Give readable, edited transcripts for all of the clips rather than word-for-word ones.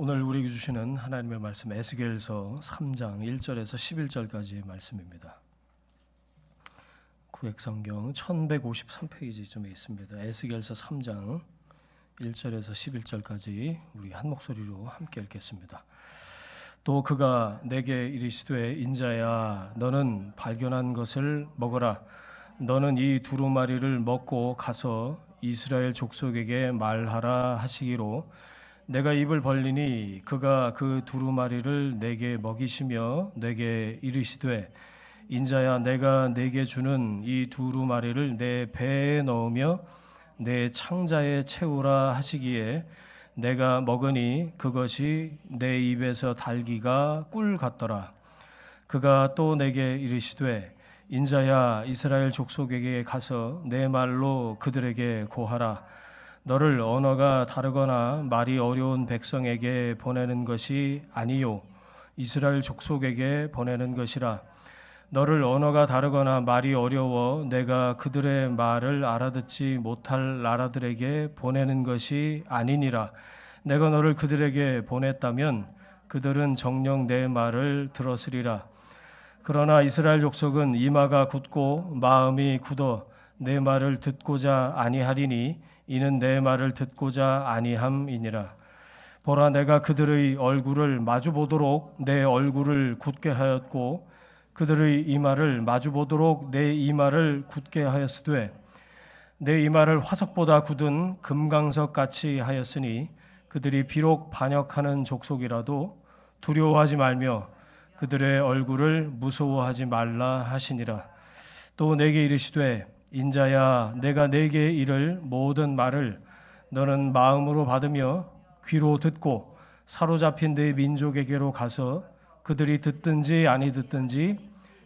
오늘 우리에게 주시는 하나님의 말씀 에스겔서 3장 1절에서 11절까지의 말씀입니다. 구약성경 1153페이지쯤에 있습니다. 에스겔서 3장 1절에서 11절까지 우리 한 목소리로 함께 읽겠습니다. 또 그가 내게 이르시되 인자야 너는 발견한 것을 먹어라. 너는 이 두루마리를 먹고 가서 이스라엘 족속에게 말하라 하시기로 내가 입을 벌리니 그가 그 두루마리를 내게 먹이시며 내게 이르시되 인자야 내가 내게 주는 이 두루마리를 내 배에 넣으며 내 창자에 채우라 하시기에 내가 먹으니 그것이 내 입에서 달기가 꿀 같더라. 그가 또 내게 이르시되 인자야 이스라엘 족속에게 가서 내 말로 그들에게 고하라. 너를 언어가 다르거나 말이 어려운 백성에게 보내는 것이 아니요 이스라엘 족속에게 보내는 것이라. 너를 언어가 다르거나 말이 어려워 내가 그들의 말을 알아듣지 못할 나라들에게 보내는 것이 아니니라. 내가 너를 그들에게 보냈다면 그들은 정녕 내 말을 들었으리라. 그러나 이스라엘 족속은 이마가 굳고 마음이 굳어 내 말을 듣고자 아니하리니 이는 내 말을 듣고자 아니함이니라. 보라 내가 그들의 얼굴을 마주보도록 내 얼굴을 굳게 하였고 그들의 이마를 마주보도록 내 이마를 굳게 하였으되 내 이마를 화석보다 굳은 금강석 같이 하였으니 그들이 비록 반역하는 족속이라도 두려워하지 말며 그들의 얼굴을 무서워하지 말라 하시니라. 또 내게 이르시되 인자야 내가 내게 이를 모든 말을 너는 마음으로 받으며 귀로 듣고 사로잡힌 네 민족에게로 가서 그들이 듣든지 아니 듣든지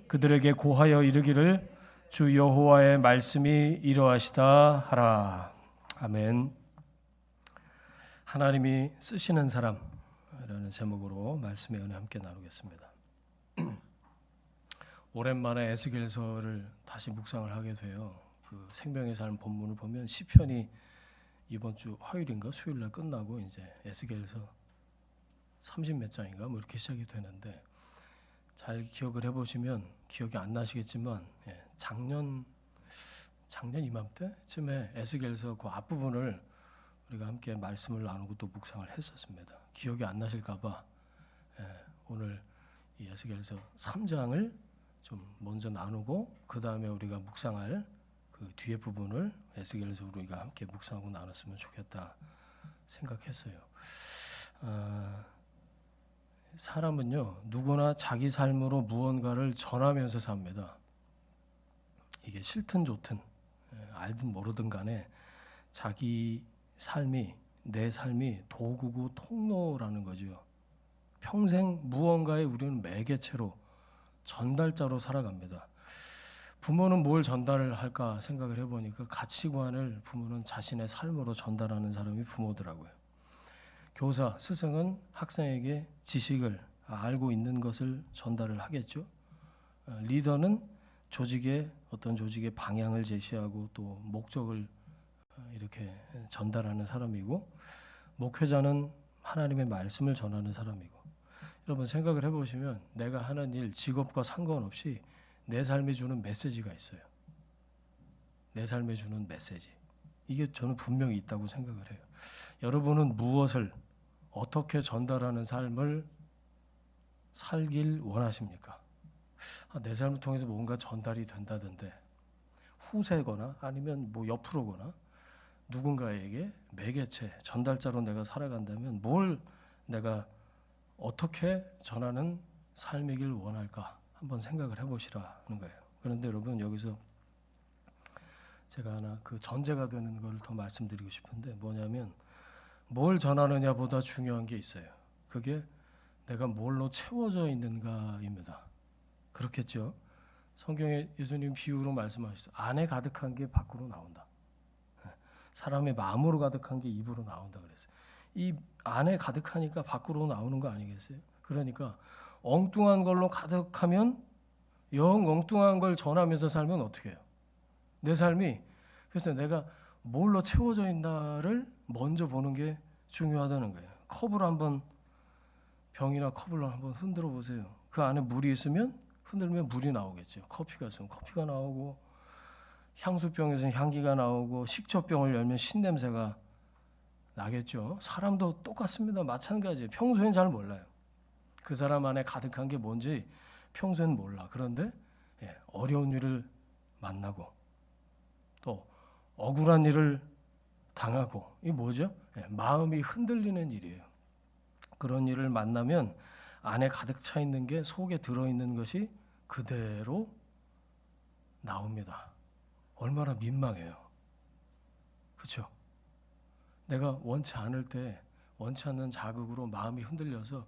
그들에게 고하여 이르기를 주 여호와의 말씀이 이러하시다 하라. 아멘. 하나님이 쓰시는 사람이라는 제목으로 말씀의 은혜 함께 나누겠습니다. 오랜만에 에스겔서를 다시 묵상을 하게 돼요. 그 생명의 삶 본문을 보면 시편이 이번 주 화요일인가 수요일날 끝나고 이제 에스겔서 30몇 장인가 뭐 이렇게 시작이 되는데 잘 기억을 해보시면 기억이 안 나시겠지만 작년 이맘때쯤에 에스겔서 그 앞부분을 우리가 함께 말씀을 나누고 또 묵상을 했었습니다. 기억이 안 나실까봐 오늘 이 에스겔서 3장을 좀 먼저 나누고 그 다음에 우리가 묵상할 그 뒤에 부분을 에스겔서 우리가 함께 묵상하고 나눴으면 좋겠다 생각했어요. 사람은요 누구나 자기 삶으로 무언가를 전하면서 삽니다. 이게 싫든 좋든 알든 모르든 간에 자기 삶이 내 삶이 도구고 통로라는 거죠. 평생 무언가에 우리는 매개체로 전달자로 살아갑니다. 부모는 뭘 전달을 할까 생각을 해보니까 가치관을 부모는 자신의 삶으로 전달하는 사람이 부모더라고요. 교사, 스승은 학생에게 지식을 알고 있는 것을 전달을 하겠죠. 리더는 어떤 조직의 방향을 제시하고 또 목적을 이렇게 전달하는 사람이고 목회자는 하나님의 말씀을 전하는 사람이고 여러분 생각을 해보시면 내가 하는 일, 직업과 상관없이 내 삶에 주는 메시지가 있어요. 내 삶에 주는 메시지. 이게 저는 분명히 있다고 생각을 해요. 여러분은 무엇을 어떻게 전달하는 삶을 살길 원하십니까? 내 삶을 통해서 뭔가 전달이 된다던데 후세거나 아니면 뭐 옆으로거나 누군가에게 매개체, 전달자로 내가 살아간다면 뭘 내가 어떻게 전하는 삶이길 원할까 한번 생각을 해보시라는 거예요. 그런데 여러분 여기서 제가 하나 그 전제가 되는 걸 더 말씀드리고 싶은데 뭐냐면 뭘 전하느냐 보다 중요한 게 있어요. 그게 내가 뭘로 채워져 있는가입니다. 그렇겠죠? 성경에 예수님 비유로 말씀하셨어요. 안에 가득한 게 밖으로 나온다. 사람의 마음으로 가득한 게 입으로 나온다 그랬어요. 이 안에 가득하니까 밖으로 나오는 거 아니겠어요? 그러니까 엉뚱한 걸로 가득하면 영 엉뚱한 걸 전하면서 살면 어떻게 해요? 내 삶이 그래서 내가 뭘로 채워져 있나를 먼저 보는 게 중요하다는 거예요. 컵을 한번 병이나 컵을 한번 흔들어 보세요. 그 안에 물이 있으면 흔들면 물이 나오겠죠. 커피가 있으면 커피가 나오고, 향수병에서는 향기가 나오고, 식초병을 열면 신냄새가 나겠죠. 사람도 똑같습니다. 마찬가지예요. 평소엔 잘 몰라요. 그 사람 안에 가득한 게 뭔지 평소엔 몰라. 그런데 어려운 일을 만나고 또 억울한 일을 당하고, 이게 뭐죠? 마음이 흔들리는 일이에요. 그런 일을 만나면 안에 가득 차 있는 게, 속에 들어있는 것이 그대로 나옵니다. 얼마나 민망해요. 그렇죠? 내가 원치 않을 때 원치 않는 자극으로 마음이 흔들려서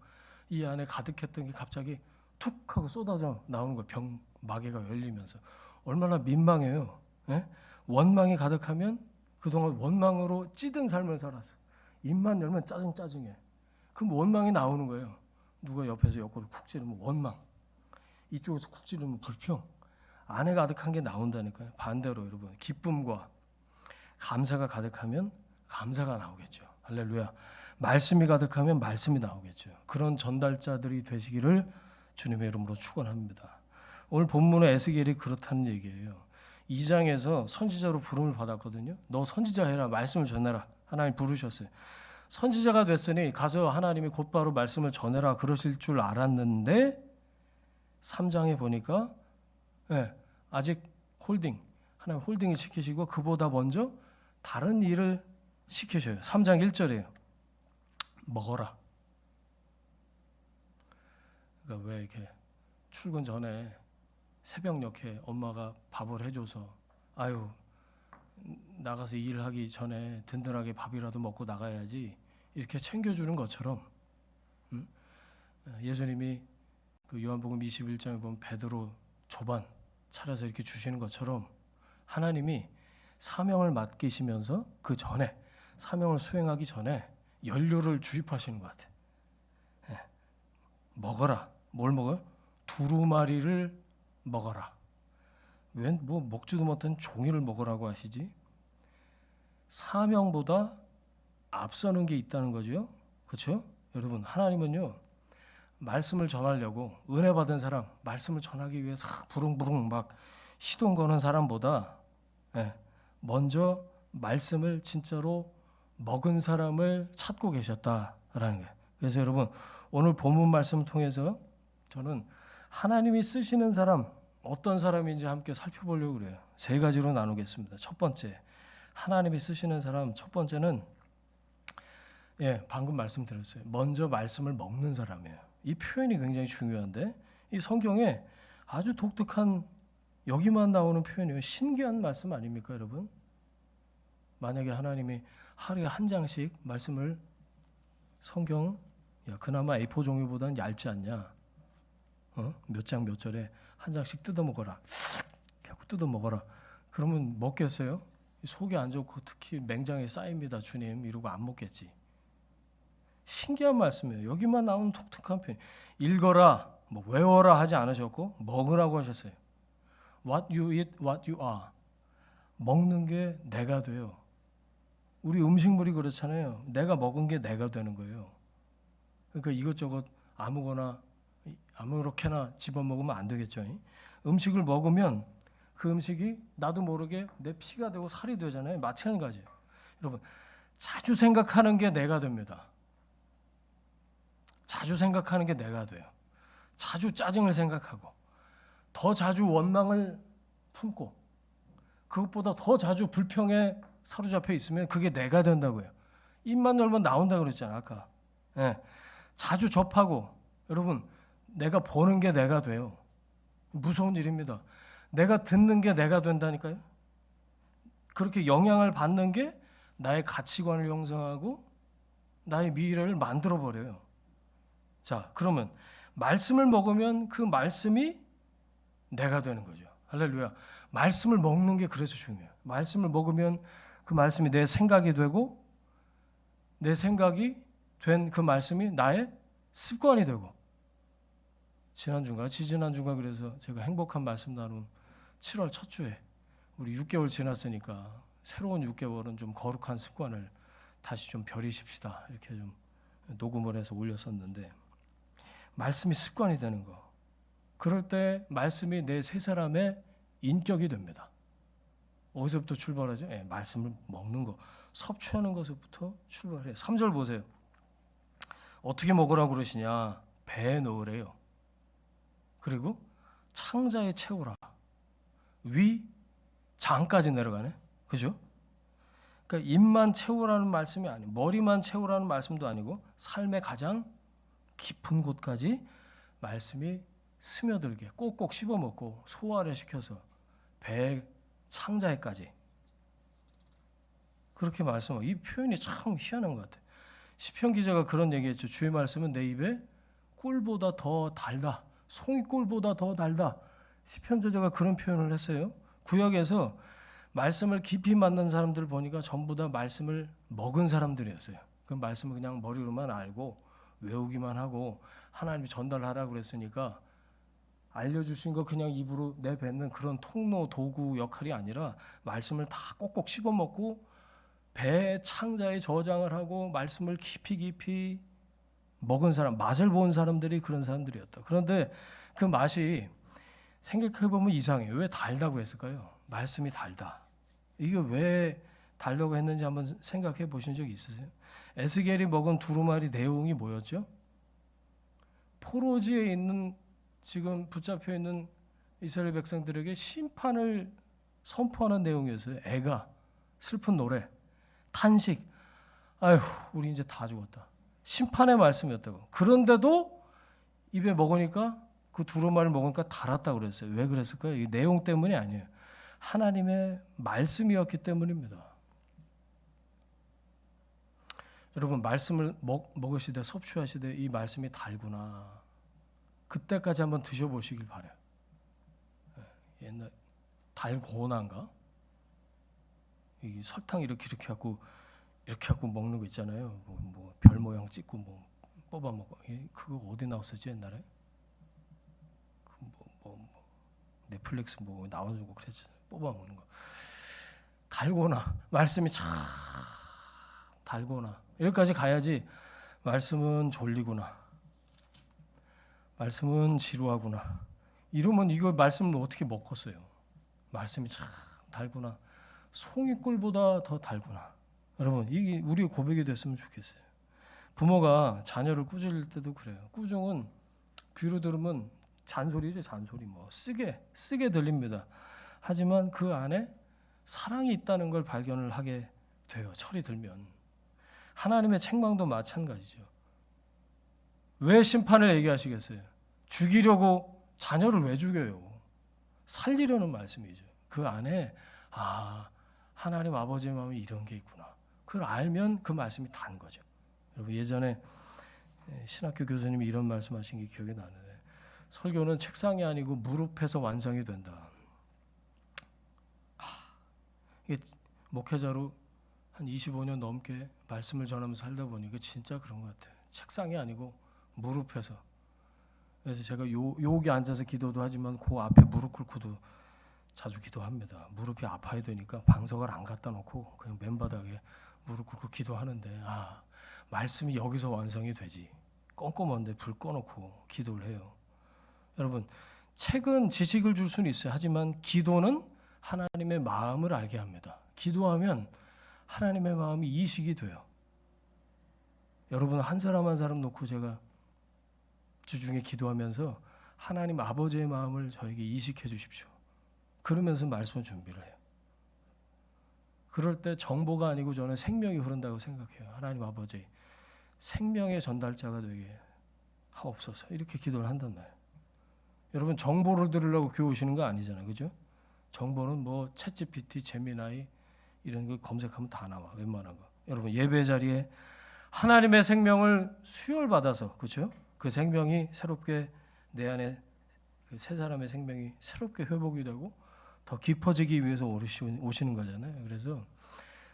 이 안에 가득했던 게 갑자기 툭 하고 쏟아져 나오는 거예요. 병 마개가 열리면서. 얼마나 민망해요. 원망이 가득하면 그동안 원망으로 찌든 삶을 살았어. 입만 열면 짜증해. 그럼 원망이 나오는 거예요. 누가 옆에서 옆구리 쿡 찌르면 원망, 이쪽에서 쿡 찌르면 불평. 안에 가득한 게 나온다니까요. 반대로 여러분, 기쁨과 감사가 가득하면 감사가 나오겠죠. 할렐루야. 말씀이 가득하면 말씀이 나오겠죠. 그런 전달자들이 되시기를 주님의 이름으로 축원합니다. 오늘 본문의 에스겔이 그렇다는 얘기예요. 2장에서 선지자로 부름을 받았거든요. 너 선지자 해라, 말씀을 전해라. 하나님 부르셨어요. 선지자가 됐으니 가서 하나님이 곧바로 말씀을 전해라 그러실 줄 알았는데 3장에 보니까 아직 하나님 홀딩을 시키시고 그보다 먼저 다른 일을 시키셔요. 3장 1절이에요. 먹어라. 그러니까 왜 이렇게 출근 전에 새벽녘에 엄마가 밥을 해줘서 아유 나가서 일하기 전에 든든하게 밥이라도 먹고 나가야지 이렇게 챙겨주는 것처럼, 예수님이 그 요한복음 21장에 보면 베드로 조반 차려서 이렇게 주시는 것처럼 하나님이 사명을 맡기시면서 그 전에, 사명을 수행하기 전에 연료를 주입하시는 것 같아요. 먹어라. 뭘 먹어요? 두루마리를 먹어라. 웬 뭐 먹지도 못한 종이를 먹으라고 하시지? 사명보다 앞서는 게 있다는 거죠. 그렇죠? 여러분, 하나님은요 말씀을 전하려고 은혜 받은 사람, 말씀을 전하기 위해서 부릉부릉 막 시동 거는 사람보다 먼저 말씀을 진짜로 먹은 사람을 찾고 계셨다라는 거예요. 그래서 여러분, 오늘 본문 말씀을 통해서 저는 하나님이 쓰시는 사람 어떤 사람인지 함께 살펴보려고 그래요. 세 가지로 나누겠습니다. 첫 번째, 하나님이 쓰시는 사람 첫 번째는 방금 말씀드렸어요. 먼저 말씀을 먹는 사람이에요. 이 표현이 굉장히 중요한데 이 성경에 아주 독특한, 여기만 나오는 표현이에요. 신기한 말씀 아닙니까, 여러분? 만약에 하나님이 하루에 한 장씩 말씀을, 성경 그나마 A4 종이보다는 얇지 않냐? 몇 장 몇 절에 한 장씩 뜯어 먹어라. 계속 뜯어 먹어라. 그러면 먹겠어요? 속이 안 좋고 특히 맹장에 쌓입니다, 주님. 이러고 안 먹겠지. 신기한 말씀이에요. 여기만 나오는 독특한 표현. 읽어라, 뭐 외워라 하지 않으셨고 먹으라고 하셨어요. What you eat, what you are. 먹는 게 내가 돼요. 우리 음식물이 그렇잖아요. 내가 먹은 게 내가 되는 거예요. 그러니까 이것저것 아무렇게나 집어먹으면 안 되겠죠. 음식을 먹으면 그 음식이 나도 모르게 내 피가 되고 살이 되잖아요. 마찬가지예요. 여러분, 자주 생각하는 게 내가 됩니다. 자주 생각하는 게 내가 돼요. 자주 짜증을 생각하고 더 자주 원망을 품고 그것보다 더 자주 불평에 사로잡혀 있으면 그게 내가 된다고요. 입만 열면 나온다고 그랬잖아요, 아까. 자주 접하고, 여러분, 내가 보는 게 내가 돼요. 무서운 일입니다. 내가 듣는 게 내가 된다니까요. 그렇게 영향을 받는 게 나의 가치관을 형성하고 나의 미래를 만들어 버려요. 자, 그러면 말씀을 먹으면 그 말씀이 내가 되는 거죠. 할렐루야. 말씀을 먹는 게 그래서 중요해요. 말씀을 먹으면 그 말씀이 내 생각이 되고 내 생각이 된 그 말씀이 나의 습관이 되고, 지난주인가 그래서 제가 행복한 말씀 나눈 7월 첫 주에 우리 6개월 지났으니까 새로운 6개월은 좀 거룩한 습관을 다시 좀 버리십시다. 이렇게 좀 녹음을 해서 올렸었는데 말씀이 습관이 되는 거. 그럴 때 말씀이 내 세 사람의 인격이 됩니다. 어디서부터 출발하죠? 말씀을 먹는 거, 섭취하는 것부터 출발해요. 3절 보세요. 어떻게 먹으라고 그러시냐? 배에 넣으래요. 그리고 창자에 채우라. 위, 장까지 내려가네. 그죠? 그러니까 입만 채우라는 말씀이 아니고, 머리만 채우라는 말씀도 아니고, 삶의 가장 깊은 곳까지 말씀이 스며들게 꼭꼭 씹어먹고 소화를 시켜서 배 창자에까지 그렇게 말씀하고, 이 표현이 참 희한한 것 같아요. 시편 기자가 그런 얘기했죠. 주의 말씀은 내 입에 꿀보다 더 달다. 송이꿀보다 더 달다. 시편 저자가 그런 표현을 했어요. 구약에서 말씀을 깊이 만난 사람들 보니까 전부 다 말씀을 먹은 사람들이었어요. 그 말씀을 그냥 머리로만 알고 외우기만 하고 하나님이 전달하라고 그랬으니까 알려주신 거 그냥 입으로 내뱉는 그런 통로 도구 역할이 아니라 말씀을 다 꼭꼭 씹어먹고 배 창자에 저장을 하고 말씀을 깊이 먹은 사람, 맛을 본 사람들이 그런 사람들이었다. 그런데 그 맛이 생각해보면 이상해요. 왜 달다고 했을까요? 말씀이 달다. 이게 왜 달다고 했는지 한번 생각해 보신 적 있으세요? 에스겔이 먹은 두루마리 내용이 뭐였죠? 포로지에 있는 지금 붙잡혀 있는 이스라엘 백성들에게 심판을 선포하는 내용이었어요. 애가 슬픈 노래, 탄식, 아휴 우리 이제 다 죽었다. 심판의 말씀이었다고. 그런데도 입에 먹으니까 그 두루마리를 먹으니까 달았다고 그랬어요. 왜 그랬을까요? 이 내용 때문이 아니에요. 하나님의 말씀이었기 때문입니다. 여러분 말씀을 먹으시되 섭취하시되 이 말씀이 달구나. 그때까지 한번 드셔보시길 바라요. 옛날 달고나인가? 이 설탕 이렇게 갖고 먹는 거 있잖아요. 뭐 별 모양 찍고 뭐 뽑아 먹어. 그거 어디 나왔었지 옛날에? 넷플릭스 뭐 나와주고 그랬잖아요. 뽑아 먹는 거. 달고나 말씀이 참 달고나 여기까지 가야지. 말씀은 졸리구나. 말씀은 지루하구나. 이러면 이거 말씀을 어떻게 먹겠어요? 말씀이 참 달구나. 송이꿀보다 더 달구나. 여러분 이게 우리의 고백이 됐으면 좋겠어요. 부모가 자녀를 꾸짖을 때도 그래요. 꾸중은 귀로 들으면 잔소리죠. 잔소리 뭐 쓰게 들립니다. 하지만 그 안에 사랑이 있다는 걸 발견을 하게 돼요. 철이 들면. 하나님의 책망도 마찬가지죠. 왜 심판을 얘기하시겠어요? 죽이려고 자녀를 왜 죽여요? 살리려는 말씀이죠. 그 안에 하나님 아버지의 마음이 이런 게 있구나. 그걸 알면 그 말씀이 단 거죠. 여러분 예전에 신학교 교수님이 이런 말씀하신 게 기억이 나는데 설교는 책상이 아니고 무릎에서 완성이 된다. 이게 목회자로 한 25년 넘게 말씀을 전하면서 살다 보니까 진짜 그런 것 같아요. 책상이 아니고 무릎에서. 그래서 제가 여기 앉아서 기도도 하지만 그 앞에 무릎 꿇고도 자주 기도합니다. 무릎이 아파야 되니까 방석을 안 갖다 놓고 그냥 맨바닥에 무릎 꿇고 기도하는데 말씀이 여기서 완성이 되지. 껌껌한데 불 꺼놓고 기도를 해요. 여러분 책은 지식을 줄 수는 있어요. 하지만 기도는 하나님의 마음을 알게 합니다. 기도하면 하나님의 마음이 이식이 돼요. 여러분 한 사람 한 사람 놓고 제가 주중에 기도하면서 하나님 아버지의 마음을 저에게 이식해 주십시오. 그러면서 말씀을 준비를 해요. 그럴 때 정보가 아니고 저는 생명이 흐른다고 생각해요. 하나님 아버지 생명의 전달자가 되게 하옵소서. 이렇게 기도를 한단 말이에요. 여러분 정보를 들으려고 교회 오시는 거 아니잖아요. 그죠? 정보는 뭐 챗GPT, 제미나이 이런 거 검색하면 다 나와. 웬만한 거. 여러분 예배 자리에 하나님의 생명을 수혈받아서 그렇죠? 그 생명이 새롭게 내 안에 그 세 사람의 생명이 새롭게 회복이 되고 더 깊어지기 위해서 오시는 거잖아요. 그래서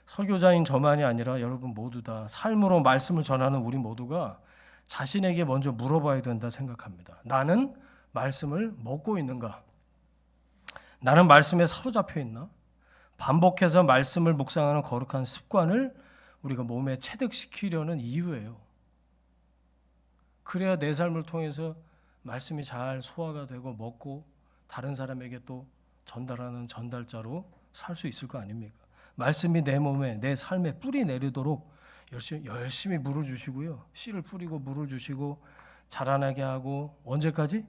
설교자인 저만이 아니라 여러분 모두 다 삶으로 말씀을 전하는 우리 모두가 자신에게 먼저 물어봐야 된다 생각합니다. 나는 말씀을 먹고 있는가? 나는 말씀에 사로잡혀 있나? 반복해서 말씀을 묵상하는 거룩한 습관을 우리가 몸에 체득시키려는 이유예요. 그래야 내 삶을 통해서 말씀이 잘 소화가 되고 먹고 다른 사람에게 또 전달하는 전달자로 살 수 있을 거 아닙니까? 말씀이 내 몸에 내 삶에 뿌리 내리도록 열심히 물을 주시고요. 씨를 뿌리고 물을 주시고 자라나게 하고 언제까지?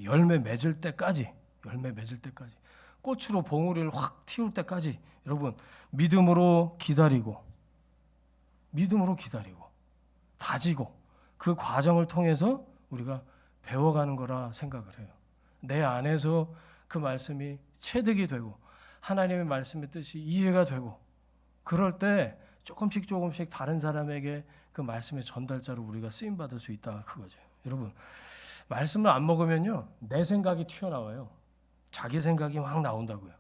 열매 맺을 때까지. 열매 맺을 때까지. 꽃으로 봉우리를 확 틔울 때까지 여러분 믿음으로 기다리고 다지고 그 과정을 통해서 우리가 배워가는 거라 생각을 해요. 내 안에서 그 말씀이 체득이 되고 하나님의 말씀의 뜻이 이해가 되고 그럴 때 조금씩 다른 사람에게 그 말씀의 전달자로 우리가 쓰임 받을 수 있다 그거죠. 여러분 말씀을 안 먹으면요 내 생각이 튀어나와요. 자기 생각이 막 나온다고요.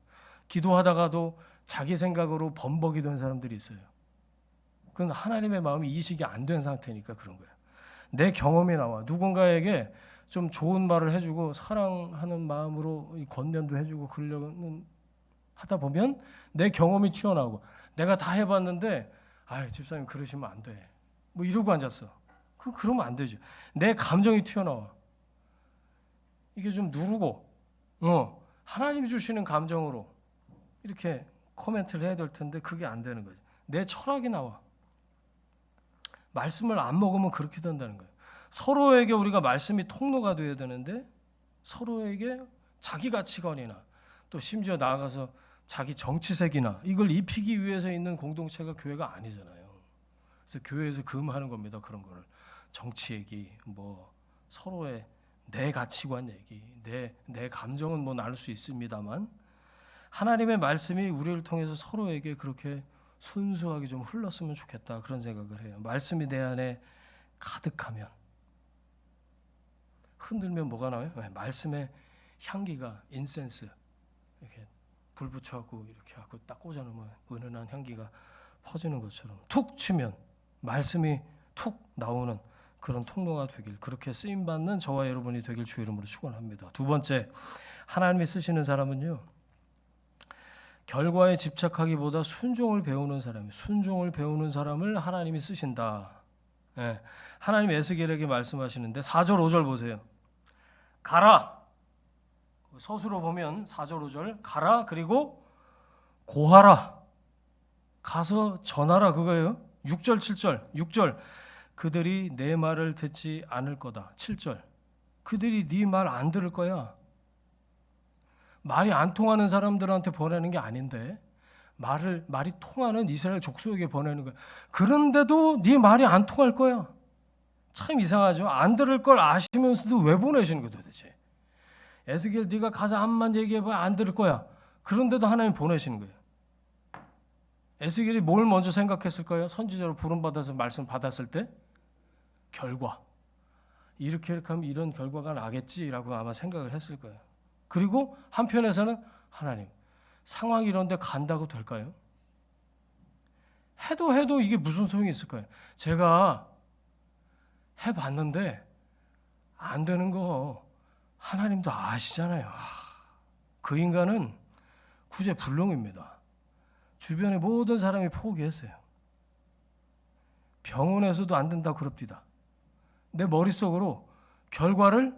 기도하다가도 자기 생각으로 범벅이 된 사람들이 있어요. 그건 하나님의 마음이 이식이 안 된 상태니까 그런 거예요. 내 경험이 나와. 누군가에게 좀 좋은 말을 해주고 사랑하는 마음으로 권면도 해주고 그러려는 하다 보면 내 경험이 튀어나오고 내가 다 해봤는데 집사님 그러시면 안 돼. 뭐 이러고 앉았어. 그러면 안 되죠. 내 감정이 튀어나와. 이게 좀 누르고 하나님 주시는 감정으로 이렇게 코멘트를 해야 될 텐데 그게 안 되는 거죠. 내 철학이 나와. 말씀을 안 먹으면 그렇게 된다는 거예요. 서로에게 우리가 말씀이 통로가 되어야 되는데 서로에게 자기 가치관이나 또 심지어 나아가서 자기 정치색이나 이걸 입히기 위해서 있는 공동체가 교회가 아니잖아요. 그래서 교회에서 금하는 겁니다. 그런 거를. 정치 얘기, 뭐 서로의 내 가치관 얘기, 내 감정은 뭐 나눌 수 있습니다만 하나님의 말씀이 우리를 통해서 서로에게 그렇게 순수하게 좀 흘렀으면 좋겠다 그런 생각을 해요. 말씀이 내 안에 가득하면 흔들면 뭐가 나와요? 말씀의 향기가 인센스 이렇게 불 붙여갖고 이렇게 하고 딱 꽂아놓으면 은은한 향기가 퍼지는 것처럼 툭 치면 말씀이 툭 나오는 그런 통로가 되길 그렇게 쓰임받는 저와 여러분이 되길 주 이름으로 축원합니다. 두 번째 하나님이 쓰시는 사람은요 결과에 집착하기보다 순종을 배우는 사람을 하나님이 쓰신다. 하나님 에스겔에게 말씀하시는데 4절 5절 보세요. 가라. 서술로 보면 4절 5절 가라 그리고 고하라. 가서 전하라 그거예요. 6절 7절 6절 그들이 내 말을 듣지 않을 거다. 7절 그들이 네 말 안 들을 거야. 말이 안 통하는 사람들한테 보내는 게 아닌데 말이 통하는 이스라엘 족속에게 보내는 거야. 그런데도 네 말이 안 통할 거야. 참 이상하죠. 안 들을 걸 아시면서도 왜 보내시는 거야 도대체. 에스겔 네가 가서 암만 얘기해봐 안 들을 거야. 그런데도 하나님 보내시는 거예요. 에스겔이 뭘 먼저 생각했을까요? 선지자로 부름받아서 말씀 받았을 때 결과. 이렇게 하면 이런 결과가 나겠지라고 아마 생각을 했을 거예요. 그리고 한편에서는 하나님 상황이 이런데 간다고 될까요? 해도 이게 무슨 소용이 있을까요? 제가 해봤는데 안 되는 거 하나님도 아시잖아요. 그 인간은 구제불능입니다. 주변의 모든 사람이 포기했어요. 병원에서도 안 된다고 그럽디다. 내 머릿속으로 결과를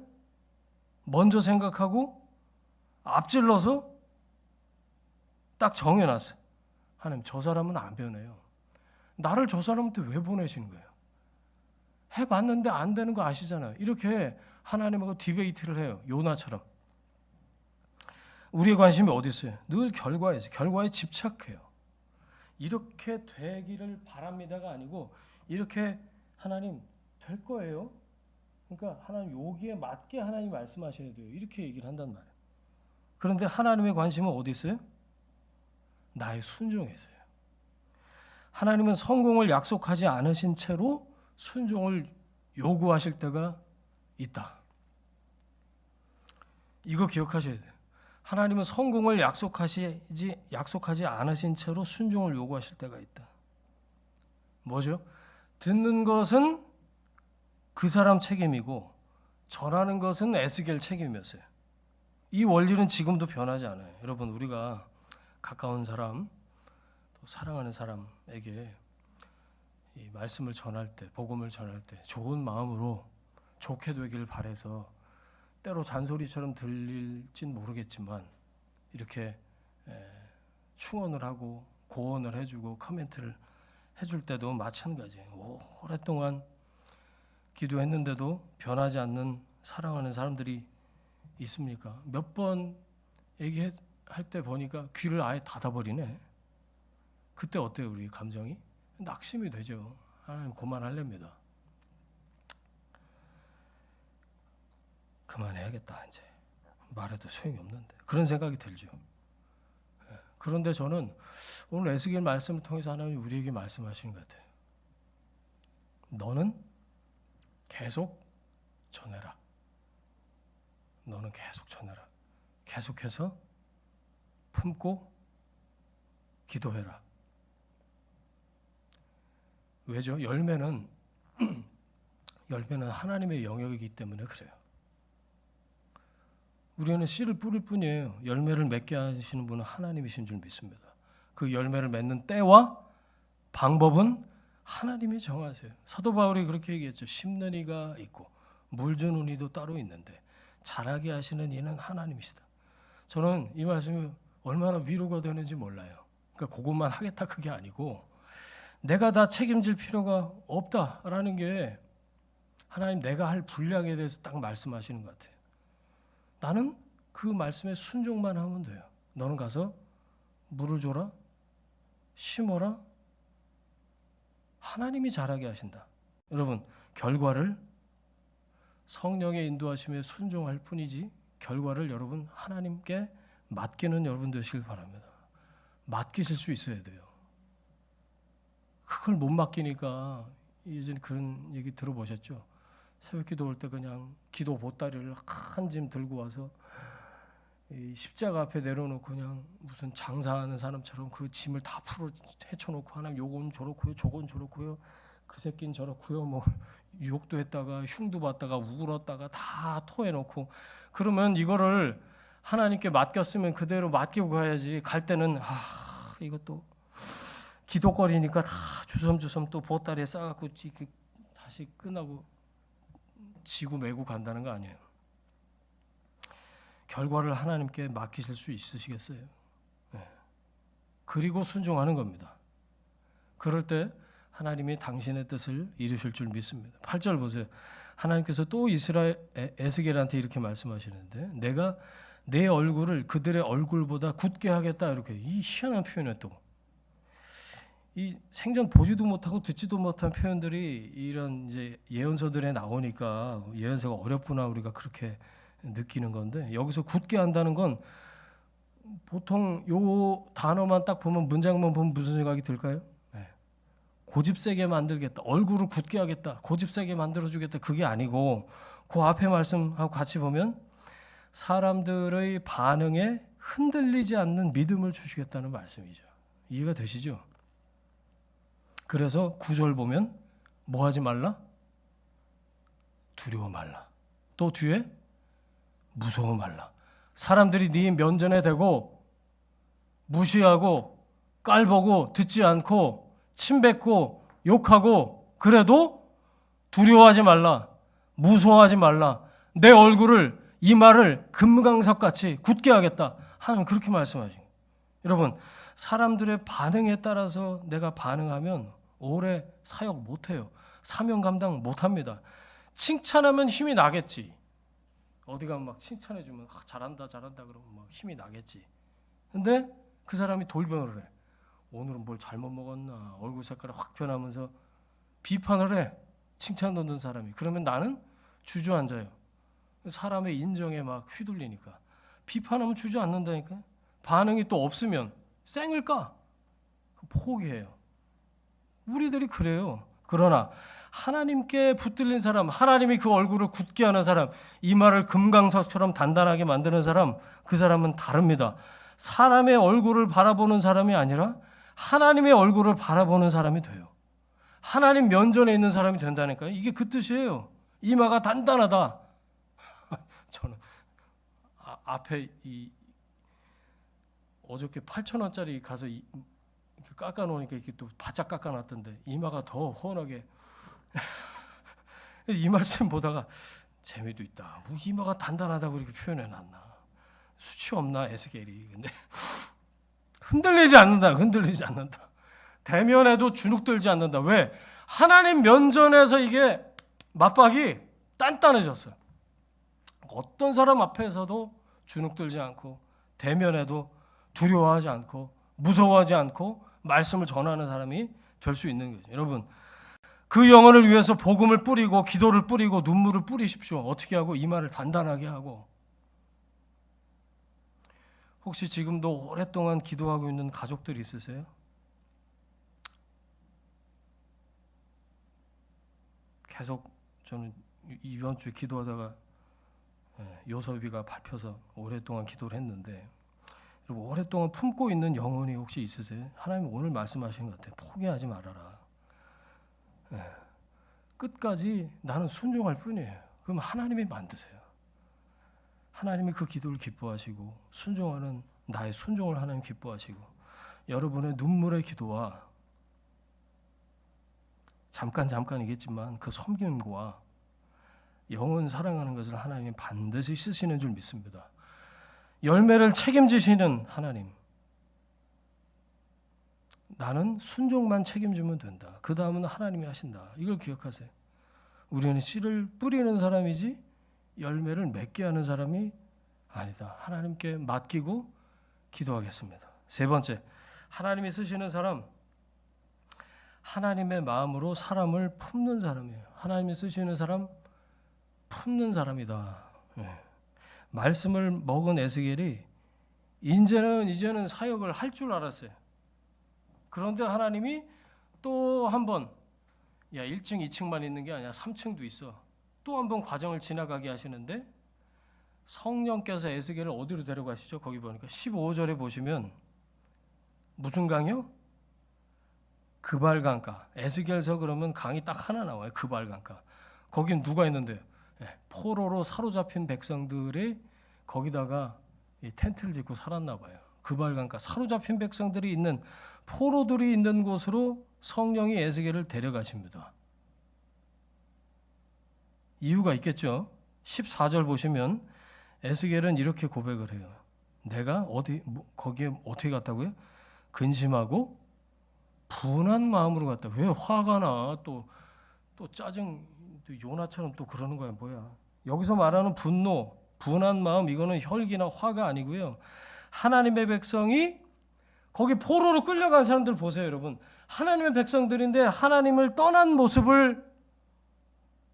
먼저 생각하고 앞질러서 딱 정해놨어. 하나님 저 사람은 안 변해요. 나를 저 사람한테 왜 보내시는 거예요? 해봤는데 안 되는 거 아시잖아요. 이렇게 하나님하고 디베이트를 해요. 요나처럼. 우리의 관심이 어디 있어요? 늘 결과에 집착해요. 이렇게 되기를 바랍니다가 아니고 이렇게 하나님 될 거예요. 그러니까 하나님 여기에 맞게 하나님 말씀하셔야 돼요. 이렇게 얘기를 한단 말이에요. 그런데 하나님의 관심은 어디 있어요? 나의 순종에 있어요. 하나님은 성공을 약속하지 않으신 채로 순종을 요구하실 때가 있다. 이거 기억하셔야 돼요. 하나님은 성공을 약속하지 않으신 채로 순종을 요구하실 때가 있다. 뭐죠? 듣는 것은 그 사람 책임이고 전하는 것은 에스겔 책임이었어요. 이 원리는 지금도 변하지 않아요. 여러분 우리가 가까운 사람, 또 사랑하는 사람에게 이 말씀을 전할 때, 복음을 전할 때 좋은 마음으로 좋게 되길 바라서 때로 잔소리처럼 들릴진 모르겠지만 이렇게 충원을 하고 고언을 해주고 코멘트를 해줄 때도 마찬가지예요. 오랫동안 기도했는데도 변하지 않는 사랑하는 사람들이 있습니까? 몇 번 얘기할 때 보니까 귀를 아예 닫아버리네. 그때 어때요? 우리 감정이? 낙심이 되죠. 하나님 그만하렵니다. 그만해야겠다 이제. 말해도 소용이 없는데. 그런 생각이 들죠. 그런데 저는 오늘 에스겔 말씀을 통해서 하나님이 우리에게 말씀하시는 것 같아요. 너는 계속 전해라. 너는 계속 전해라. 계속해서 품고 기도해라. 왜죠? 열매는 하나님의 영역이기 때문에 그래요. 우리는 씨를 뿌릴 뿐이에요. 열매를 맺게 하시는 분은 하나님이신 줄 믿습니다. 그 열매를 맺는 때와 방법은 하나님이 정하세요. 사도 바울이 그렇게 얘기했죠. 심는 이가 있고 물 주는 이도 따로 있는데 자라게 하시는 이는 하나님이시다. 저는 이 말씀이 얼마나 위로가 되는지 몰라요. 그러니까 그것만 하겠다 그게 아니고 내가 다 책임질 필요가 없다라는 게 하나님 내가 할 분량에 대해서 딱 말씀하시는 것 같아요. 나는 그 말씀에 순종만 하면 돼요. 너는 가서 물을 줘라, 심어라. 하나님이 자라게 하신다. 여러분, 결과를 성령의 인도하심에 순종할 뿐이지 결과를 여러분 하나님께 맡기는 여러분 되시길 바랍니다. 맡기실 수 있어야 돼요. 그걸 못 맡기니까 예전에 그런 얘기 들어보셨죠? 새벽 기도 올 때 그냥 기도 보따리를 한 짐 들고 와서 이 십자가 앞에 내려놓고 그냥 무슨 장사하는 사람처럼 그 짐을 다 풀어 헤쳐놓고 하나님 요건 저렇고요 저건 저렇고요 그 새끼는 저렇고요 뭐 유혹도 했다가 흉도 받다가 울었다가 다 토해놓고 그러면 이거를 하나님께 맡겼으면 그대로 맡기고 가야지. 갈 때는 이것도 기도거리니까 다 주섬주섬 또 보따리에 싸갖고 다시 끝나고 지고 메고 간다는 거 아니에요. 결과를 하나님께 맡기실 수 있으시겠어요? 네. 그리고 순종하는 겁니다. 그럴 때 하나님이 당신의 뜻을 이루실 줄 믿습니다. 8절 보세요. 하나님께서 또 에스겔한테 이렇게 말씀하시는데 내가 내 얼굴을 그들의 얼굴보다 굳게 하겠다. 이렇게 이 희한한 표현에 또 이 생전 보지도 못하고 듣지도 못한 표현들이 이런 이제 예언서들에 나오니까 예언서가 어렵구나 우리가 그렇게 느끼는 건데 여기서 굳게 한다는 건 보통 요 단어만 딱 보면 문장만 보면 무슨 생각이 들까요? 네. 고집세게 만들겠다. 얼굴을 굳게 하겠다. 고집세게 만들어주겠다. 그게 아니고 그 앞에 말씀하고 같이 보면 사람들의 반응에 흔들리지 않는 믿음을 주시겠다는 말씀이죠. 이해가 되시죠? 그래서 9절 보면 뭐 하지 말라? 두려워 말라. 또 뒤에 무서워 말라. 사람들이 네 면전에 대고 무시하고 깔보고 듣지 않고 침뱉고 욕하고 그래도 두려워하지 말라. 무서워하지 말라. 내 얼굴을 이 말을 금강석같이 굳게 하겠다. 하나님 그렇게 말씀하시고 여러분 사람들의 반응에 따라서 내가 반응하면 오래 사역 못해요. 사명 감당 못합니다. 칭찬하면 힘이 나겠지. 어디 가면 막 칭찬해주면 잘한다 그러면 막 힘이 나겠지. 근데 그 사람이 돌변을 해. 오늘은 뭘 잘못 먹었나. 얼굴 색깔이 확 변하면서 비판을 해. 칭찬 넣는 사람이. 그러면 나는 주저앉아요. 사람의 인정에 막 휘둘리니까. 비판하면 주저앉는다니까요. 반응이 또 없으면 쌩을 까. 포기해요. 우리들이 그래요. 그러나 하나님께 붙들린 사람, 하나님이 그 얼굴을 굳게 하는 사람, 이 말을 금강석처럼 단단하게 만드는 사람, 그 사람은 다릅니다. 사람의 얼굴을 바라보는 사람이 아니라 하나님의 얼굴을 바라보는 사람이 돼요. 하나님 면전에 있는 사람이 된다니까요. 이게 그 뜻이에요. 이마가 단단하다. 저는 앞에 어저께 8,000원짜리 가서 깎아놓으니까 이렇게 또 바짝 깎아놨던데 이마가 더 훤하게 이 말씀 보다가 재미도 있다. 뭐 이마가 단단하다고 이렇게 표현해놨나? 수치 없나 에스겔이? 근데 흔들리지 않는다. 대면에도 주눅들지 않는다. 왜? 하나님 면전에서 이게 맞박이 단단해졌어요. 어떤 사람 앞에서도 주눅들지 않고 대면에도 두려워하지 않고 무서워하지 않고 말씀을 전하는 사람이 될 수 있는 거죠. 여러분, 그 영혼을 위해서 복음을 뿌리고 기도를 뿌리고 눈물을 뿌리십시오. 어떻게 하고? 이마를 단단하게 하고. 혹시 지금도 오랫동안 기도하고 있는 가족들이 있으세요? 계속 저는 이번 주에 기도하다가 요섭이가 밟혀서 오랫동안 기도를 했는데, 여러분 오랫동안 품고 있는 영혼이 혹시 있으세요? 하나님 오늘 말씀하시는 것 같아요. 포기하지 말아라. 끝까지 나는 순종할 뿐이에요. 그럼 하나님이 만드세요. 하나님이 그 기도를 기뻐하시고 순종하는 나의 순종을 하나님 기뻐하시고 여러분의 눈물의 기도와 잠깐이겠지만 그 섬김과 영혼 사랑하는 것을 하나님이 반드시 쓰시는 줄 믿습니다. 열매를 책임지시는 하나님. 나는 순종만 책임지면 된다. 그 다음은 하나님이 하신다. 이걸 기억하세요. 우리는 씨를 뿌리는 사람이지 열매를 맺게 하는 사람이 아니다. 하나님께 맡기고 기도하겠습니다. 세 번째, 하나님이 쓰시는 사람, 하나님의 마음으로 사람을 품는 사람이에요. 하나님이 쓰시는 사람, 품는 사람이다. 말씀을 먹은 에스겔이 이제는 사역을 할 줄 알았어요. 그런데 하나님이 또 한 번, 1층, 2층만 있는 게 아니라 3층도 있어. 또 한 번 과정을 지나가게 하시는데 성령께서 에스겔을 어디로 데려가시죠? 거기 보니까 15절에 보시면 무슨 강이요? 그발강가. 에스겔서 그러면 강이 딱 하나 나와요. 그발강가. 거긴 누가 있는데요? 포로로 사로잡힌 백성들이 거기다가 텐트를 짓고 살았나 봐요. 그발강가. 사로잡힌 백성들이 있는, 포로들이 있는 곳으로 성령이 에스겔을 데려가십니다. 이유가 있겠죠. 14절 보시면 에스겔은 이렇게 고백을 해요. 내가 거기에 어떻게 갔다고요? 근심하고 분한 마음으로 갔다. 왜 화가 나? 또 짜증, 또 요나처럼 또 그러는 거야. 뭐야? 여기서 말하는 분노, 분한 마음, 이거는 혈기나 화가 아니고요. 하나님의 백성이 거기 포로로 끌려간 사람들 보세요, 여러분. 하나님의 백성들인데 하나님을 떠난 모습을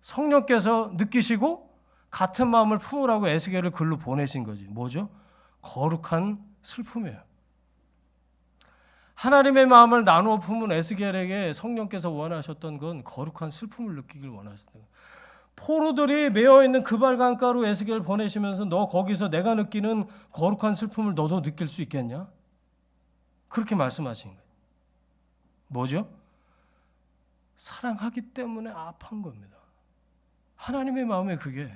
성령께서 느끼시고 같은 마음을 품으라고 에스겔을 글로 보내신 거지. 뭐죠? 거룩한 슬픔이에요. 하나님의 마음을 나누어 품은 에스겔에게 성령께서 원하셨던 건 거룩한 슬픔을 느끼길 원하셨던 거예요. 포로들이 메어있는 그발강가로 에스겔을 보내시면서 너 거기서 내가 느끼는 거룩한 슬픔을 너도 느낄 수 있겠냐? 그렇게 말씀하신 거예요. 뭐죠? 사랑하기 때문에 아픈 겁니다. 하나님의 마음에 그게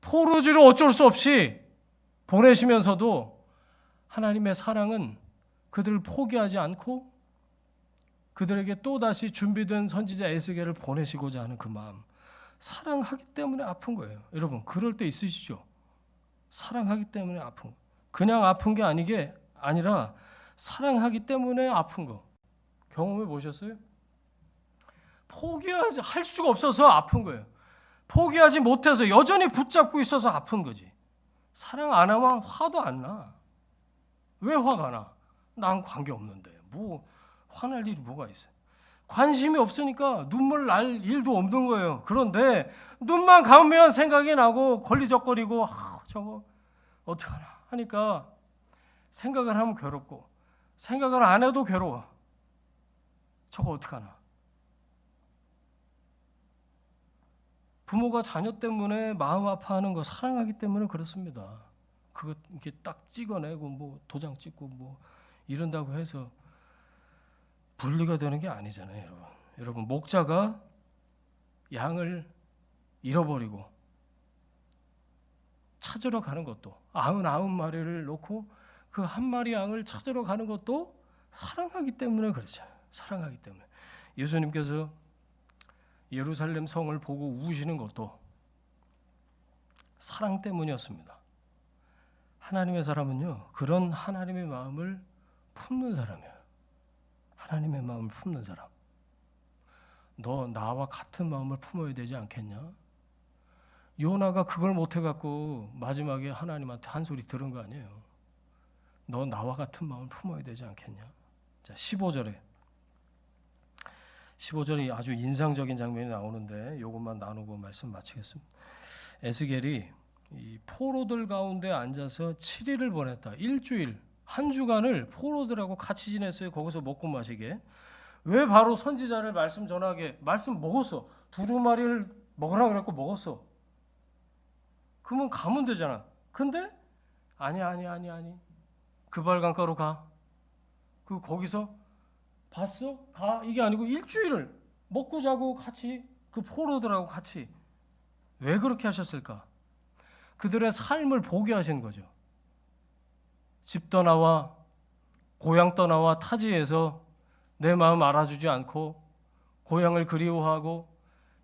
포로지로 어쩔 수 없이 보내시면서도 하나님의 사랑은 그들을 포기하지 않고 그들에게 또다시 준비된 선지자 에스겔을 보내시고자 하는 그 마음, 사랑하기 때문에 아픈 거예요. 여러분 그럴 때 있으시죠? 사랑하기 때문에 아픈 거. 그냥 아픈 게 아니라 사랑하기 때문에 아픈 거 경험해 보셨어요? 포기하지 할 수가 없어서 아픈 거예요. 포기하지 못해서 여전히 붙잡고 있어서 아픈 거지. 사랑 안 하면 화도 안 나. 왜 화가 나? 난 관계없는데 뭐 화날 일이 뭐가 있어요. 관심이 없으니까 눈물 날 일도 없는 거예요. 그런데 눈만 감으면 생각이 나고 걸리적거리고 저거 어떡하나 하니까 생각을 하면 괴롭고 생각을 안 해도 괴로워. 저거 어떡하나. 부모가 자녀 때문에 마음 아파하는 거 사랑하기 때문에 그렇습니다. 그거 이렇게 딱 찍어내고 뭐 도장 찍고 뭐 이런다고 해서 분리가 되는 게 아니잖아요, 여러분. 여러분 목자가 양을 잃어버리고 찾으러 가는 것도 99마리를 놓고 그 한 마리 양을 찾으러 가는 것도 사랑하기 때문에 그렇죠. 사랑하기 때문에. 예수님께서 예루살렘 성을 보고 우시는 것도 사랑 때문이었습니다. 하나님의 사람은요, 그런 하나님의 마음을 품는 사람이에요. 하나님의 마음을 품는 사람. 너 나와 같은 마음을 품어야 되지 않겠냐? 요나가 그걸 못해갖고 마지막에 하나님한테 한 소리 들은 거 아니에요. 너 나와 같은 마음을 품어야 되지 않겠냐? 자, 15절에 아주 인상적인 장면이 나오는데 이것만 나누고 말씀 마치겠습니다. 에스겔이 이 포로들 가운데 앉아서 7일을 보냈다. 일주일, 한 주간을 포로들하고 같이 지냈어요. 거기서 먹고 마시게. 왜 바로 선지자를 말씀 전하게? 말씀 먹었어. 두루마리를 먹으라 그랬고 먹었어. 그러면 가면 되잖아. 근데 아니. 그발강가로 가. 거기서 봤어? 가. 이게 아니고 일주일을 먹고 자고 같이 그 포로들하고 같이. 왜 그렇게 하셨을까? 그들의 삶을 보게 하신 거죠. 집 떠나와 고향 떠나와 타지에서 내 마음 알아주지 않고 고향을 그리워하고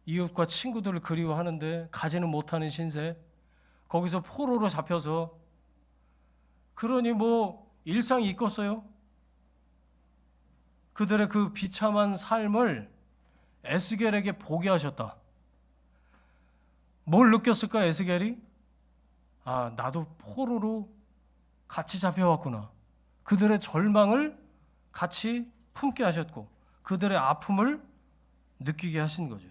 이웃과 친구들을 그리워하는데 가지는 못하는 신세. 거기서 포로로 잡혀서 그러니 뭐 일상이 있겠어요? 그들의 그 비참한 삶을 에스겔에게 보게 하셨다. 뭘 느꼈을까 에스겔이? 아, 나도 포로로 같이 잡혀왔구나. 그들의 절망을 같이 품게 하셨고 그들의 아픔을 느끼게 하신 거죠.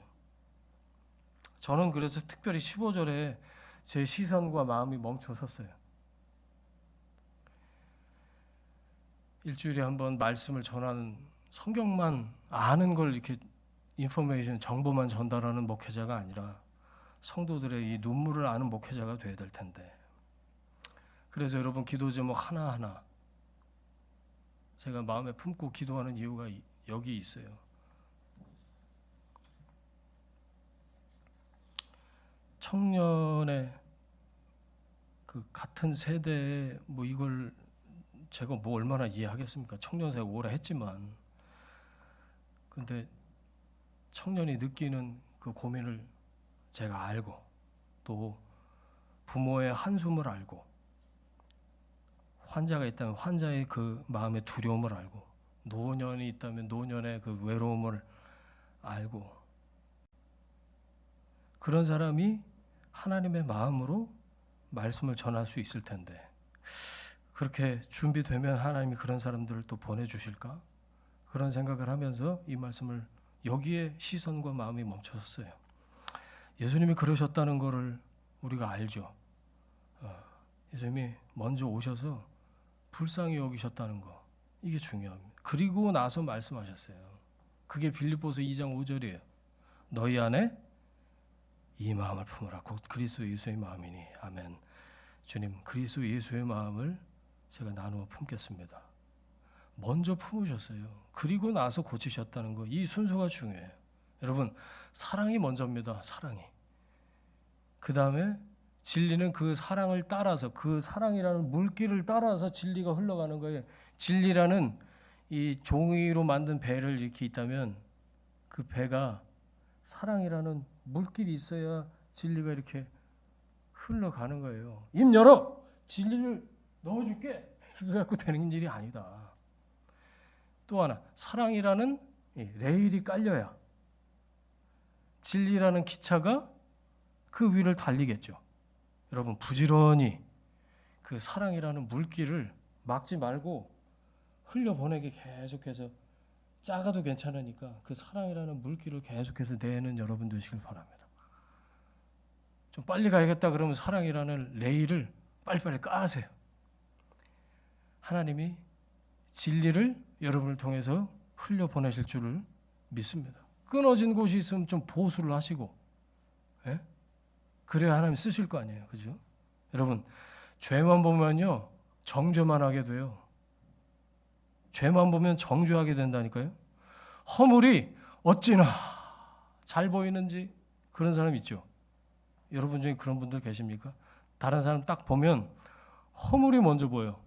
저는 그래서 특별히 15절에 제 시선과 마음이 멈춰섰어요. 일주일에 한 번 말씀을 전하는 성경만 아는 걸 이렇게 인포메이션, 정보만 전달하는 목회자가 아니라 성도들의 이 눈물을 아는 목회자가 돼야 될 텐데. 그래서 여러분 기도 제목 하나하나 제가 마음에 품고 기도하는 이유가 여기 있어요. 청년의 그 같은 세대에 뭐 이걸 제가 뭐 얼마나 이해하겠습니까? 청년생활 오래 했지만 근데 청년이 느끼는 그 고민을 제가 알고 또 부모의 한숨을 알고 환자가 있다면 환자의 그 마음의 두려움을 알고 노년이 있다면 노년의 그 외로움을 알고 그런 사람이 하나님의 마음으로 말씀을 전할 수 있을 텐데 그렇게 준비되면 하나님이 그런 사람들을 또 보내주실까? 그런 생각을 하면서 이 말씀을 여기에 시선과 마음이 멈춰섰어요. 예수님이 그러셨다는 것을 우리가 알죠. 예수님이 먼저 오셔서 불쌍히 여기셨다는 거 이게 중요합니다. 그리고 나서 말씀하셨어요. 그게 빌립보서 2장 5절이에요. 너희 안에 이 마음을 품으라. 곧 그리스도 예수의 마음이니. 아멘. 주님, 그리스도 예수의 마음을 제가 나누어 품겠습니다. 먼저 품으셨어요. 그리고 나서 고치셨다는 거. 이 순서가 중요해요. 여러분, 사랑이 먼저입니다. 사랑이. 그 다음에 진리는 그 사랑을 따라서 그 사랑이라는 물길을 따라서 진리가 흘러가는 거예요. 진리라는 이 종이로 만든 배를 이렇게 있다면 그 배가 사랑이라는 물길이 있어야 진리가 이렇게 흘러가는 거예요. 입 열어! 진리를 넣어줄게! 그거 갖고 되는 일이 아니다. 또 하나, 사랑이라는 레일이 깔려야 진리라는 기차가 그 위를 달리겠죠. 여러분 부지런히 그 사랑이라는 물길을 막지 말고 흘려보내게 계속해서 작아도 괜찮으니까 그 사랑이라는 물길을 계속해서 내는 여러분 되시길 바랍니다. 좀 빨리 가야겠다 그러면 사랑이라는 레일을 빨리빨리 까세요. 하나님이 진리를 여러분을 통해서 흘려보내실 줄을 믿습니다. 끊어진 곳이 있으면 좀 보수를 하시고 예? 그래야 하나님 쓰실 거 아니에요. 그죠? 여러분 죄만 보면요 정죄만 하게 돼요. 죄만 보면 정죄하게 된다니까요. 허물이 어찌나 잘 보이는지 그런 사람 있죠. 여러분 중에 그런 분들 계십니까? 다른 사람 딱 보면 허물이 먼저 보여.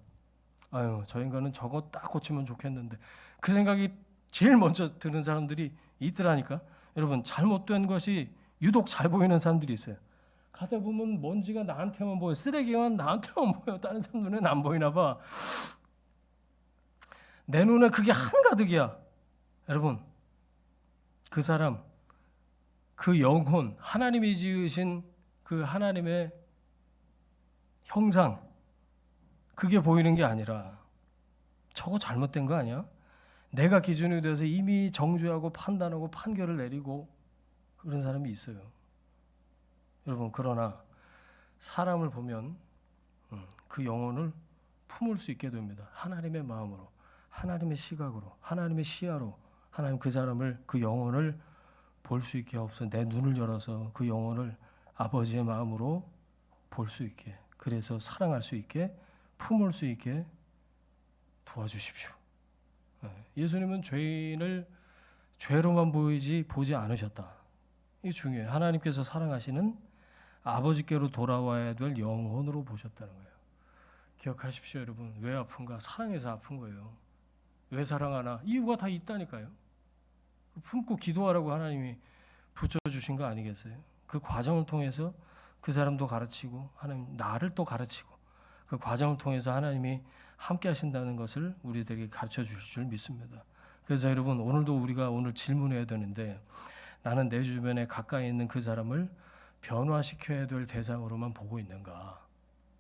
아유 저 인간은 저거 딱 고치면 좋겠는데 그 생각이 제일 먼저 드는 사람들이 있더라니까. 여러분 잘못된 것이 유독 잘 보이는 사람들이 있어요. 가다 보면 먼지가 나한테만 보여, 쓰레기가 나한테만 보여. 다른 사람 눈에는 안 보이나 봐. 내 눈에 그게 한가득이야. 여러분, 그 사람, 그 영혼, 하나님이 지으신 그 하나님의 형상, 그게 보이는 게 아니라 저거 잘못된 거 아니야? 내가 기준이 돼서 이미 정죄하고 판단하고 판결을 내리고 그런 사람이 있어요. 여러분, 그러나 사람을 보면 그 영혼을 품을 수 있게 됩니다. 하나님의 마음으로, 하나님의 시각으로, 하나님의 시야로 하나님 그 사람을, 그 영혼을 볼 수 있게 하옵소서. 내 눈을 열어서 그 영혼을 아버지의 마음으로 볼 수 있게, 그래서 사랑할 수 있게, 품을 수 있게 도와주십시오. 예수님은 죄인을 죄로만 보지 않으셨다. 이게 중요해요. 하나님께서 사랑하시는 아버지께로 돌아와야 될 영혼으로 보셨다는 거예요. 기억하십시오, 여러분. 왜 아픈가? 사랑해서 아픈 거예요. 왜 사랑하나? 이유가 다 있다니까요. 품고 기도하라고 하나님이 붙여주신 거 아니겠어요? 그 과정을 통해서 그 사람도 가르치고 하나님 나를 또 가르치고 그 과정을 통해서 하나님이 함께 하신다는 것을 우리들에게 가르쳐 주실 줄 믿습니다. 그래서 여러분, 오늘도 우리가 오늘 질문해야 되는데, 나는 내 주변에 가까이 있는 그 사람을 변화시켜야 될 대상으로만 보고 있는가?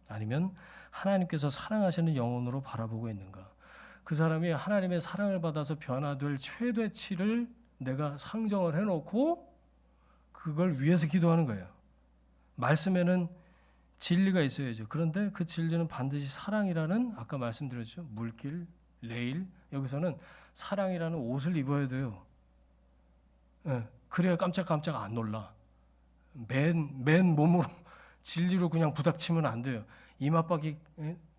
아니면 하나님께서 사랑하시는 영혼으로 바라보고 있는가? 그 사람이 하나님의 사랑을 받아서 변화될 최대치를 내가 상정을 해놓고 그걸 위해서 기도하는 거예요. 말씀에는 진리가 있어야죠. 그런데 그 진리는 반드시 사랑이라는, 아까 말씀드렸죠, 물길, 레일, 여기서는 사랑이라는 옷을 입어야 돼요. 그래야 깜짝깜짝 안 놀라. 맨 몸으로 진리로 그냥 부닥치면 안 돼요. 이마박이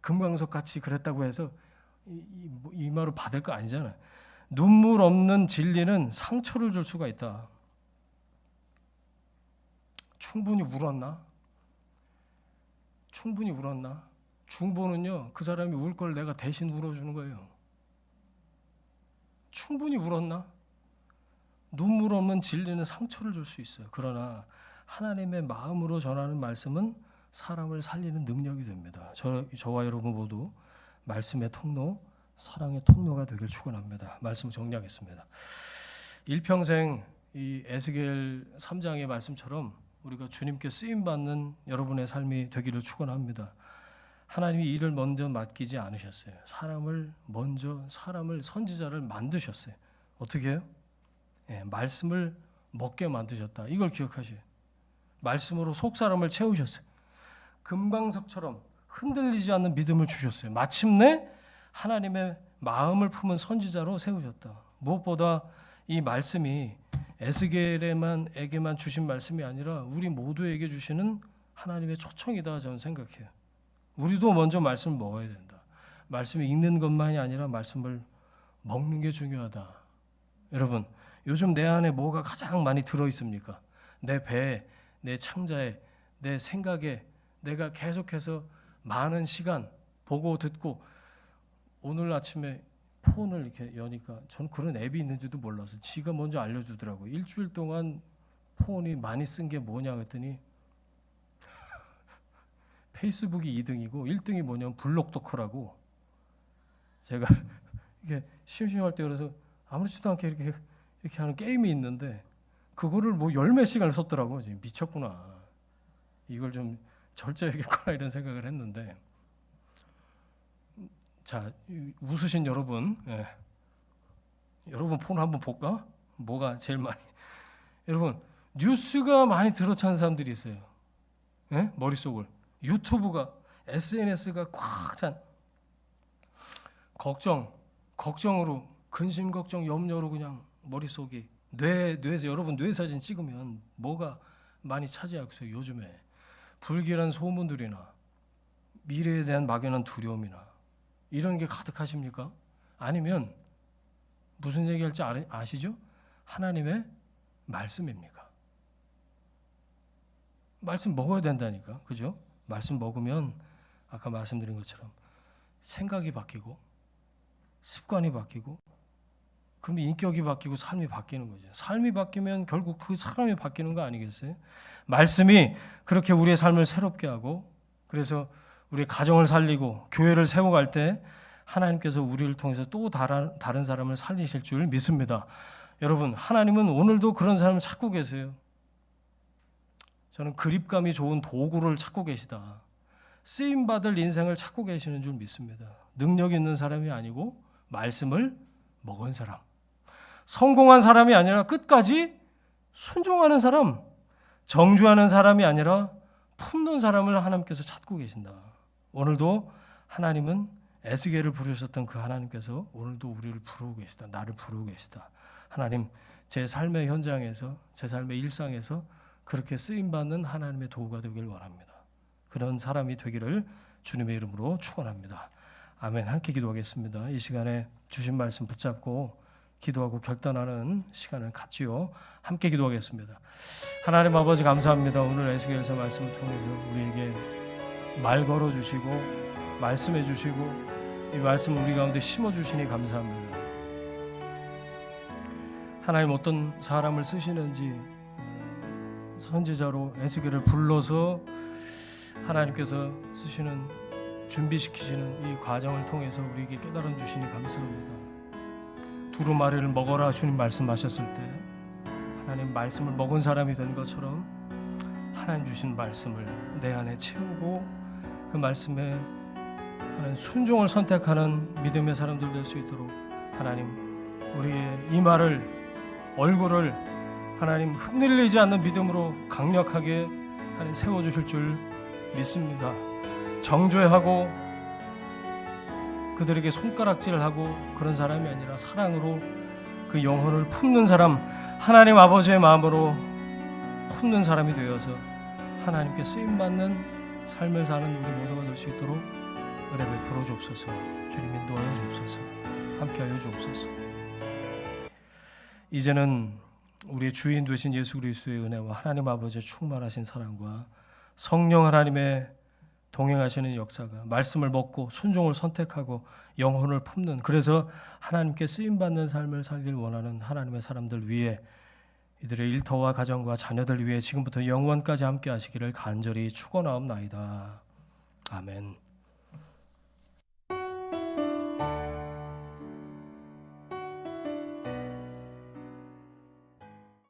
금강석 같이 그랬다고 해서 이마로 받을 거 아니잖아요. 눈물 없는 진리는 상처를 줄 수가 있다. 충분히 울었나? 중보는요, 그 사람이 울 걸 내가 대신 울어주는 거예요. 충분히 울었나? 눈물 없는 진리는 상처를 줄 수 있어요. 그러나 하나님의 마음으로 전하는 말씀은 사람을 살리는 능력이 됩니다. 저와 여러분 모두 말씀의 통로, 사랑의 통로가 되길 축원합니다. 말씀을 정리하겠습니다. 일평생 이 에스겔 3장의 말씀처럼 우리가 주님께 쓰임 받는 여러분의 삶이 되기를 축원합니다. 하나님이 일을 먼저 맡기지 않으셨어요. 사람을 선지자를 만드셨어요. 어떻게 해요? 말씀을 먹게 만드셨다. 이걸 기억하셔요. 말씀으로 속 사람을 채우셨어요. 금강석처럼 흔들리지 않는 믿음을 주셨어요. 마침내 하나님의 마음을 품은 선지자로 세우셨다. 무엇보다 이 말씀이 에스겔에게만 주신 말씀이 아니라 우리 모두에게 주시는 하나님의 초청이다, 저는 생각해요. 우리도 먼저 말씀을 먹어야 된다. 말씀을 읽는 것만이 아니라 말씀을 먹는 게 중요하다. 여러분, 요즘 내 안에 뭐가 가장 많이 들어있습니까? 내 배에, 내 창자에, 내 생각에 내가 계속해서 많은 시간 보고 듣고, 오늘 아침에 폰을 이렇게 여니까 전 그런 앱이 있는지도 몰라서 지가 먼저 알려주더라고요. 일주일 동안 폰이 많이 쓴 게 뭐냐 했더니 페이스북이 2등이고 1등이 뭐냐면 블록토크라고. 제가 이게 심심할 때 그래서 아무렇지도 않게 이렇게 하는 게임이 있는데 그거를 뭐 열몇 시간을 썼더라고요. 미쳤구나. 이걸 좀 절제해야겠구나 이런 생각을 했는데, 자, 웃으신 여러분, 여러분 폰 한번 볼까? 뭐가 제일 많이? 여러분, 뉴스가 많이 들어찬 사람들이 있어요. 머릿속을. 유튜브가, SNS가 꽉 찬. 걱정으로, 근심 걱정, 염려로 그냥 머릿속이, 뇌에서 여러분 뇌 사진 찍으면 뭐가 많이 차지하고 있어요. 요즘에 불길한 소문들이나 미래에 대한 막연한 두려움이나 이런 게 가득하십니까? 아니면 무슨 얘기할지 아시죠? 하나님의 말씀입니까? 말씀 먹어야 된다니까, 그죠? 말씀 먹으면 아까 말씀드린 것처럼 생각이 바뀌고 습관이 바뀌고 그럼 인격이 바뀌고 삶이 바뀌는 거죠. 삶이 바뀌면 결국 그 사람이 바뀌는 거 아니겠어요? 말씀이 그렇게 우리의 삶을 새롭게 하고, 그래서 우리의 가정을 살리고 교회를 세워갈 때 하나님께서 우리를 통해서 또 다른 사람을 살리실 줄 믿습니다. 여러분, 하나님은 오늘도 그런 사람을 찾고 계세요. 저는 그립감이 좋은 도구를 찾고 계시다. 쓰임받을 인생을 찾고 계시는 줄 믿습니다. 능력 있는 사람이 아니고 말씀을 먹은 사람, 성공한 사람이 아니라 끝까지 순종하는 사람, 정죄하는 사람이 아니라 품는 사람을 하나님께서 찾고 계신다. 오늘도 하나님은 에스겔을 부르셨던 그 하나님께서 오늘도 우리를 부르고 계시다. 나를 부르고 계시다. 하나님, 제 삶의 현장에서, 제 삶의 일상에서 그렇게 쓰임받는 하나님의 도구가 되길 원합니다. 그런 사람이 되기를 주님의 이름으로 축원합니다. 아멘. 함께 기도하겠습니다. 이 시간에 주신 말씀 붙잡고 기도하고 결단하는 시간을 갖지요. 함께 기도하겠습니다. 하나님 아버지 감사합니다. 오늘 에스겔서 말씀을 통해서 우리에게 말 걸어주시고 말씀해 주시고 이 말씀 우리 가운데 심어주시니 감사합니다. 하나님 어떤 사람을 쓰시는지 선지자로 에스겔을 불러서 하나님께서 쓰시는 준비시키시는 이 과정을 통해서 우리에게 깨달음 주시니 감사합니다. 두루마리를 먹어라 주님 말씀하셨을 때 하나님 말씀을 먹은 사람이 된 것처럼 하나님 주신 말씀을 내 안에 채우고 그 말씀에 하나님 순종을 선택하는 믿음의 사람들 될 수 있도록 하나님 우리의 이 말을 얼굴을 하나님 흔들리지 않는 믿음으로 강력하게 하나님 세워주실 줄 믿습니다. 정죄하고 그들에게 손가락질하고 그런 사람이 아니라 사랑으로 그 영혼을 품는 사람, 하나님 아버지의 마음으로 품는 사람이 되어서 하나님께 쓰임받는 삶을 사는 우리 모두가 될 수 있도록 은혜 베풀어 주옵소서. 주님 인도하여 주옵소서. 함께하여 주옵소서. 이제는 우리의 주인 되신 예수 그리스도의 은혜와 하나님 아버지의 충만하신 사랑과 성령 하나님의 동행하시는 역사가 말씀을 먹고 순종을 선택하고 영혼을 품는, 그래서 하나님께 쓰임받는 삶을 살길 원하는 하나님의 사람들 위해 이들의 일터와 가정과 자녀들 위해 지금부터 영원까지 함께 하시기를 간절히 축원하옵나이다. 아멘.